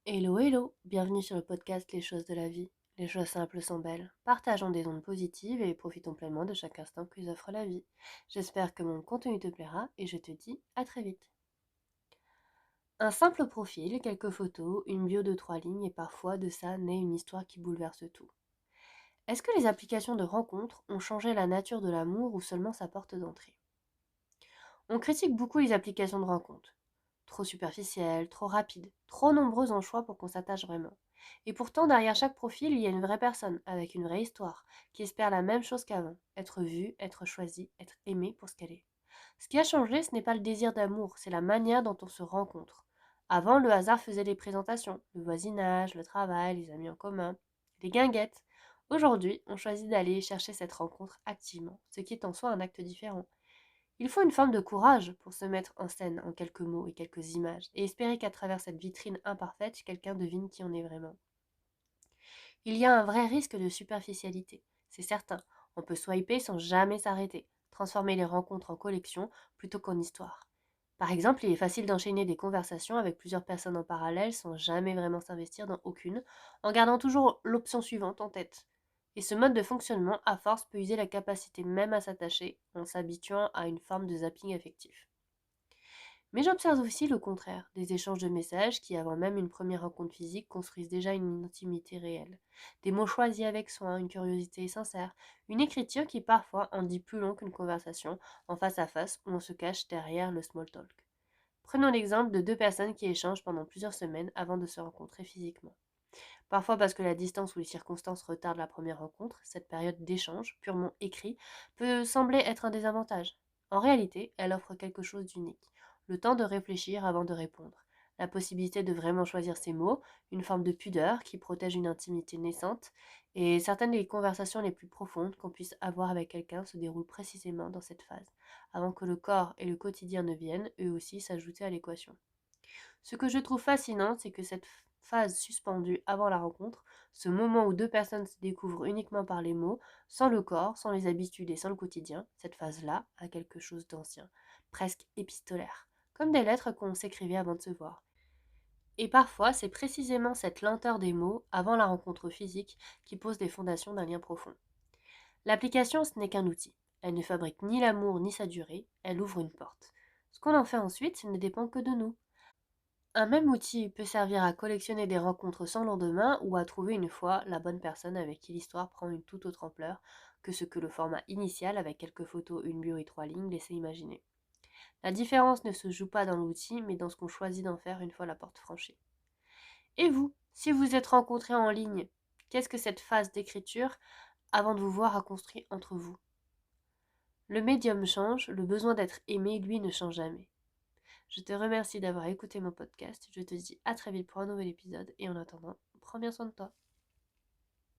Hello, hello, bienvenue sur le podcast Les choses de la vie. Les choses simples sont belles. Partageons des ondes positives et profitons pleinement de chaque instant que nous offre la vie. J'espère que mon contenu te plaira et je te dis à très vite. Un simple profil, quelques photos, une bio de 3 lignes et parfois de ça naît une histoire qui bouleverse tout. Est-ce que les applications de rencontres ont changé la nature de l'amour ou seulement sa porte d'entrée? On critique beaucoup les applications de rencontres. Trop superficielles, trop rapides, trop nombreuses en choix pour qu'on s'attache vraiment. Et pourtant, derrière chaque profil, il y a une vraie personne, avec une vraie histoire, qui espère la même chose qu'avant, être vue, être choisie, être aimée pour ce qu'elle est. Ce qui a changé, ce n'est pas le désir d'amour, c'est la manière dont on se rencontre. Avant, le hasard faisait les présentations, le voisinage, le travail, les amis en commun, les guinguettes. Aujourd'hui, on choisit d'aller chercher cette rencontre activement, ce qui est en soi un acte différent. Il faut une forme de courage pour se mettre en scène en quelques mots et quelques images, et espérer qu'à travers cette vitrine imparfaite, quelqu'un devine qui on est vraiment. Il y a un vrai risque de superficialité, c'est certain. On peut swiper sans jamais s'arrêter, transformer les rencontres en collection plutôt qu'en histoire. Par exemple, il est facile d'enchaîner des conversations avec plusieurs personnes en parallèle sans jamais vraiment s'investir dans aucune, en gardant toujours l'option suivante en tête. Et ce mode de fonctionnement, à force, peut user la capacité même à s'attacher en s'habituant à une forme de zapping affectif. Mais j'observe aussi le contraire, des échanges de messages qui, avant même une première rencontre physique, construisent déjà une intimité réelle. Des mots choisis avec soin, une curiosité sincère, une écriture qui parfois en dit plus long qu'une conversation en face à face où on se cache derrière le small talk. Prenons l'exemple de deux personnes qui échangent pendant plusieurs semaines avant de se rencontrer physiquement. Parfois parce que la distance ou les circonstances retardent la première rencontre, cette période d'échange, purement écrit, peut sembler être un désavantage. En réalité, elle offre quelque chose d'unique. Le temps de réfléchir avant de répondre. La possibilité de vraiment choisir ses mots, une forme de pudeur qui protège une intimité naissante, et certaines des conversations les plus profondes qu'on puisse avoir avec quelqu'un se déroulent précisément dans cette phase, avant que le corps et le quotidien ne viennent, eux aussi, s'ajouter à l'équation. Ce que je trouve fascinant, c'est que cette phase suspendue avant la rencontre, ce moment où deux personnes se découvrent uniquement par les mots, sans le corps, sans les habitudes et sans le quotidien, cette phase-là a quelque chose d'ancien, presque épistolaire, comme des lettres qu'on s'écrivait avant de se voir. Et parfois, c'est précisément cette lenteur des mots, avant la rencontre physique, qui pose les fondations d'un lien profond. L'application, ce n'est qu'un outil. Elle ne fabrique ni l'amour ni sa durée, elle ouvre une porte. Ce qu'on en fait ensuite ne dépend que de nous. Un même outil peut servir à collectionner des rencontres sans lendemain ou à trouver une fois la bonne personne avec qui l'histoire prend une toute autre ampleur que ce que le format initial avec quelques photos, une bio et 3 lignes laissait imaginer. La différence ne se joue pas dans l'outil mais dans ce qu'on choisit d'en faire une fois la porte franchie. Et vous, si vous êtes rencontrés en ligne, qu'est-ce que cette phase d'écriture avant de vous voir a construit entre vous? Le médium change, le besoin d'être aimé, lui, ne change jamais. Je te remercie d'avoir écouté mon podcast. Je te dis à très vite pour un nouvel épisode et en attendant, prends bien soin de toi.